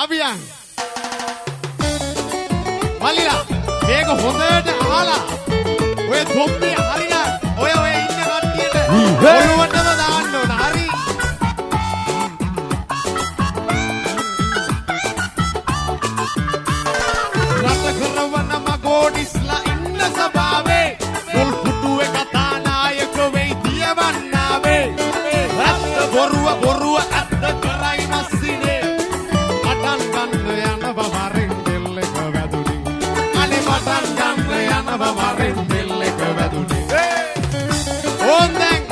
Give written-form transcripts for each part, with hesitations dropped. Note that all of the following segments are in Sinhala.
අවියන් මල්ලිලා මේක හොඳට අහලා ඔය තොප්පිය හරියට ඔය ඉන්න කට්ටියට ඔළුවටම දාන්න ඕන හරි රට කරවන මගෝඩිස්ලා ඉන්න සභාවේ මුල් පුටුවේ කතා නායක වෙයි තියවන්නාවේ ඇත්ත බොරුව ඇත්ත කරයි මස්සිනේ පටන් ගන්න යන බවරින් දෙල් එක වැදුනේ අනේ පටන් ගන්න යන බවරින් දෙල් එක වැදුනේ ඕන් දැන්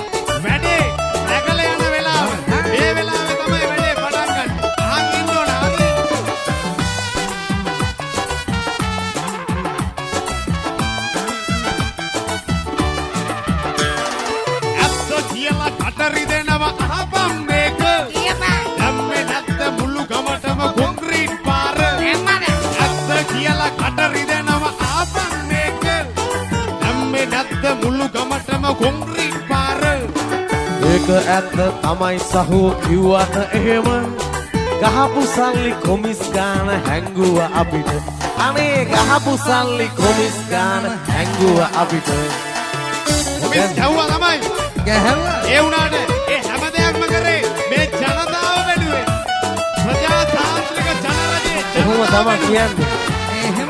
වැඩේ නැගලා යන වෙලාව මේ වෙලාවේ තමයි වැඩේ පටන් ගන්න අහන් ඉන්න ඕන හරි ඇත්ත කියලා කටරි දෙනවා අහපම් මේක දැම්මේ නැත්ත මුළු ගමටම කොන්ක්‍රීට් පාර ඇත්ත කියලා කටරි දෙනවා අහපම් මේක දැම්මේ නැත්ත මුළු ගමටම කොන්ක්‍රීට් පාර ඒක ඇත්ත තමයි සහෝ කිව්වට එහෙම ගහපු සල්ලි කොමිස් ගාන හැංගුවා අපිට අනේ ගහපු සල්ලි කොමිස් ගාන හැංගුවා අපිට කොමිස් ගැහුවා තමයි ගැහුවා ඒ වුණාට ඒ හැම දෙයක්ම කරේ මේ ජනතාව වෙනුවෙන් ප්‍රජාතාන්ත්‍රික ජනරජයේ එහෙම තමයි කියන්නේ එහෙම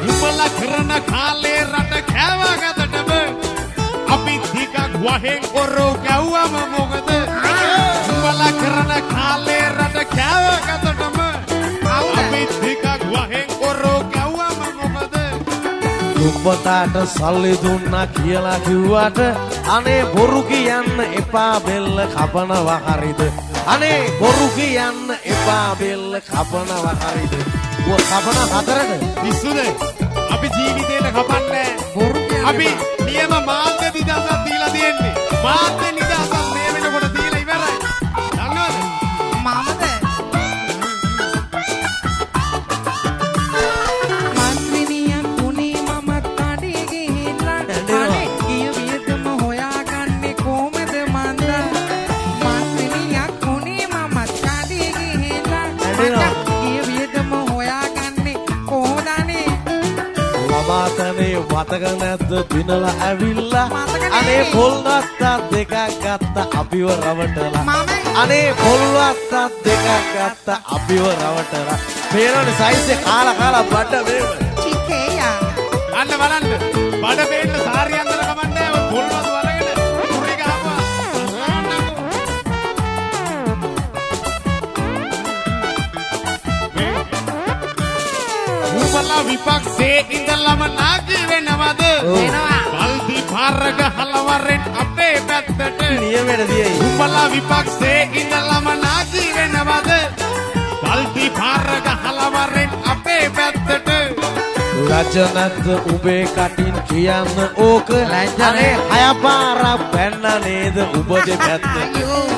උඹලා කරන කාලේ රට කෑවගතටම අපි ටිකක් වහෙන් කොරෝ ගැව්වම මොකද උඹලා කරන කාලේ රට කෑවගතටම අපි ටිකක් වහෙන් කොරෝ ගැව්වම මොකද උඹට සල්ලි දුන්නා කියලා කිව්වට අනේ බොරු කියන්න එපා බෙල්ල කපනවා හරිද අනේ බොරු කියන්න එපා බෙල්ල කපනවා හරිද ඔය කපන හතරද පිස්සුද අපි ජීවිතේට කපන්නේ බොරු අපි නියම මාධ්‍ය නිදහසක් දීලා තියෙන්නේ මාධ්‍ය නිදහසක් මේ වෙනකොට දීලා ඉවරයි දන්නවද මාමද මන්දිනියක් උනේ මම කඩේ ගිහිල්ලා අනේ ගිය වියදම හොයාගන්නේ කොහමද මන්ද මන්දිනියක් උනේ මම කඩේ ගිහිල්ලා ගිය වියදම හොයාගන්නේ කොහොමදනේ ලබාතනේ මතක නැද්ද දිනලා ඇවිල්ලා අනේ පොල් නත්තා දෙකක් ගත්ත අපිව රවටලා අනේ පොල් නත්තා දෙකක් ගත්ත අපිව රවටලා පේනවනේ සයිස් එක කාලා බඩ වේව චිකේයා අන්න බලන්න බඩ පේන්න සාරි අන්දර කමන්නේ ඔය පොල්වතු වලගෙන කුරි ගහපුවා උඹලා විපක්ෂේ ඉඳලම නාකි වෙනවද වෙනවා බල්දි පාරක හලවරෙන් අපේ පැත්තට නියමෙට දියයි උඹලා විපක්ෂේ ඉඳලම නාකි වෙනවද බල්දි පාරක හලවරෙන් අපේ පැත්තට රජනත් උඹේ කටින් කියන්න ඕක අනේ හය පාරක් පැන්න නේද උඹ දෙපැත්තට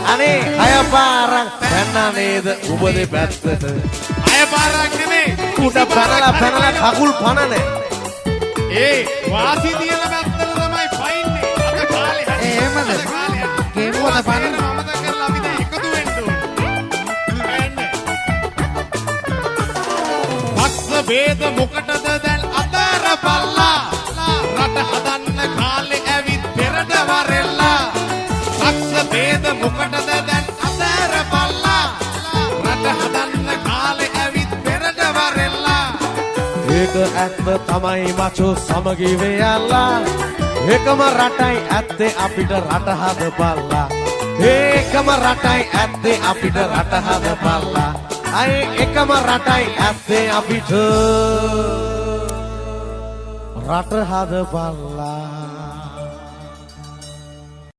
අනේ හය පාරක් පැන්න නේද උඹ දෙපැත්තට අය පාරක් නෙමේ උඩ පැනලා කකුල් පනනේ ඒ වාසි තියෙන පැත්තට තමයි පයින්නේ අද කාලේ හරි එහෙමද? ගෙවුවද පයින්න? මම කරලා අපි දැන් එකතු වෙන්න ඕනේ පක්ෂ ભેද මොකටද දැන් අතර පල්ලා රට හදන්න කාලේ ඇවිත් පෙරට වරෙල්ලා පක්ෂ ભેද මොකටද දැන් අතර පල්ලා රට හදන්න කාලේ ඇවිත් පෙරට වරෙල්ලා ඒක ඇත්ත තමයි මචෝ සමගි වෙයල්ලා ඒකම රටයි ඇත්තේ අපිට රට හදපල්ලා ඒකම රටයි ඇත්තේ අපිට රට හදපල්ලා අය එකම රටයි ඇත්තේ අපිට රට හදපල්ලා